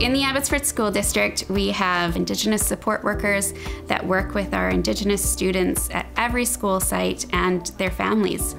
In the Abbotsford School District, we have Indigenous support workers that work with our Indigenous students at every school site and their families.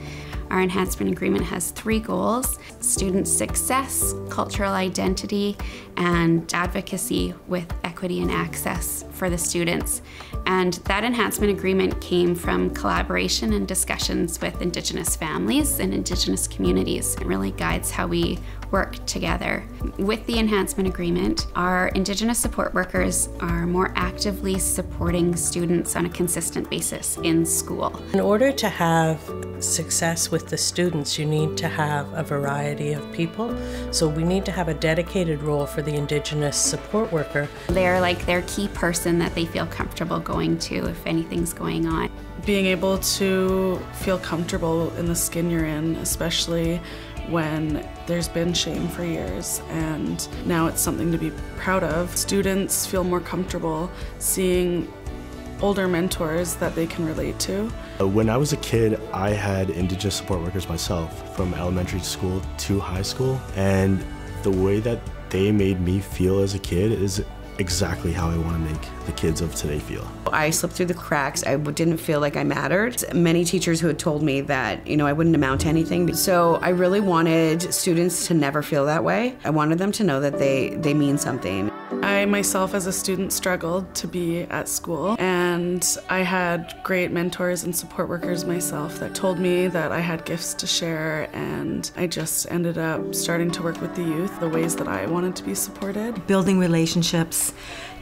Our enhancement agreement has 3 goals: student success, cultural identity, and advocacy with equity and access for the students. And that enhancement agreement came from collaboration and discussions with Indigenous families and Indigenous communities. It really guides how we work together. With the enhancement agreement, our Indigenous support workers are more actively supporting students on a consistent basis in school. In order to have success with the students, you need to have a variety of people. So we need to have a dedicated role for the Indigenous support worker. They're like their key person that they feel comfortable going to if anything's going on. Being able to feel comfortable in the skin you're in, especially when there's been shame for years and now it's something to be proud of. Students feel more comfortable seeing older mentors that they can relate to. When I was a kid, I had Indigenous support workers myself from elementary school to high school, and the way that they made me feel as a kid is exactly how I want to make the kids of today feel. I slipped through the cracks. I didn't feel like I mattered. Many teachers who had told me that, I wouldn't amount to anything. So I really wanted students to never feel that way. I wanted them to know that they mean something. I myself as a student struggled to be at school, and I had great mentors and support workers myself that told me that I had gifts to share, and I just ended up starting to work with the youth the ways that I wanted to be supported. Building relationships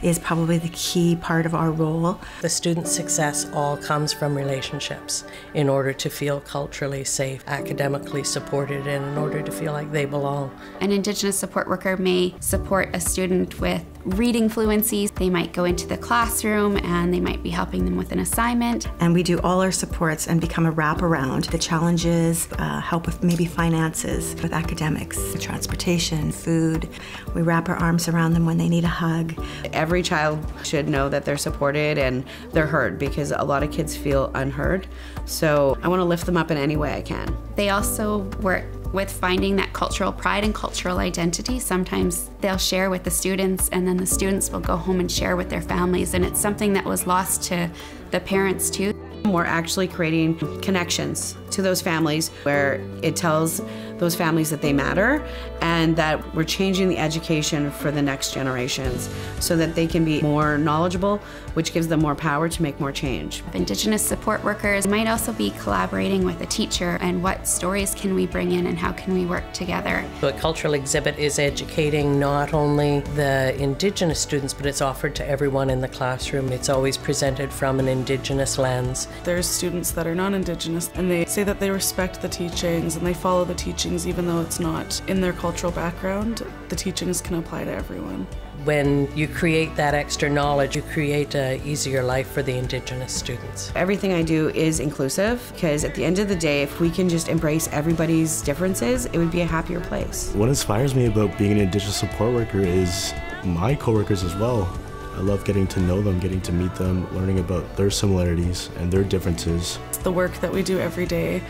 is probably the key part of our role. The student success all comes from relationships in order to feel culturally safe, academically supported, and in order to feel like they belong. An Indigenous support worker may support a student with reading fluency. They might go into the classroom and they might be helping them with an assignment. And we do all our supports and become a wraparound. The challenges, help with maybe finances, with academics, transportation, food. We wrap our arms around them when they need a hug. Every child should know that they're supported and they're heard, because a lot of kids feel unheard. So I want to lift them up in any way I can. They also work with finding that cultural pride and cultural identity. Sometimes they'll share with the students, and then the students will go home and share with their families, and it's something that was lost to the parents too. We're actually creating connections to those families where it tells those families that they matter, and that we're changing the education for the next generations so that they can be more knowledgeable, which gives them more power to make more change. Indigenous support workers might also be collaborating with a teacher, and what stories can we bring in and how can we work together. So a cultural exhibit is educating not only the Indigenous students, but it's offered to everyone in the classroom. It's always presented from an Indigenous lens. There's students that are non-Indigenous, and they say that they respect the teachings and they follow the teachings even though it's not in their cultural background. The teachings can apply to everyone. When you create that extra knowledge, you create an easier life for the Indigenous students. Everything I do is inclusive, because at the end of the day, if we can just embrace everybody's differences, it would be a happier place. What inspires me about being an Indigenous support worker is my coworkers as well. I love getting to know them, getting to meet them, learning about their similarities and their differences. The work that we do every day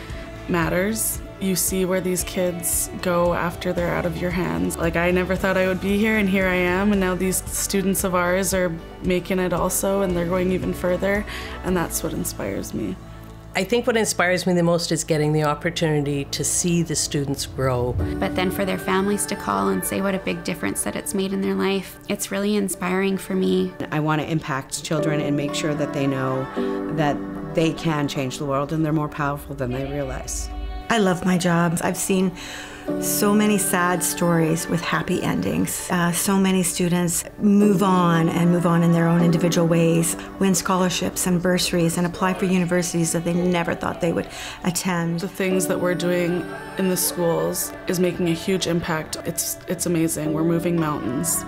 matters. You see where these kids go after they're out of your hands. Like, I never thought I would be here, and here I am, and now these students of ours are making it also, and they're going even further, and that's what inspires me. I think what inspires me the most is getting the opportunity to see the students grow. But then for their families to call and say what a big difference that it's made in their life, it's really inspiring for me. I want to impact children and make sure that they know that they can change the world and they're more powerful than they realize. I love my job. I've seen so many sad stories with happy endings. So many students move on in their own individual ways, win scholarships and bursaries, and apply for universities that they never thought they would attend. The things that we're doing in the schools is making a huge impact. It's amazing. We're moving mountains.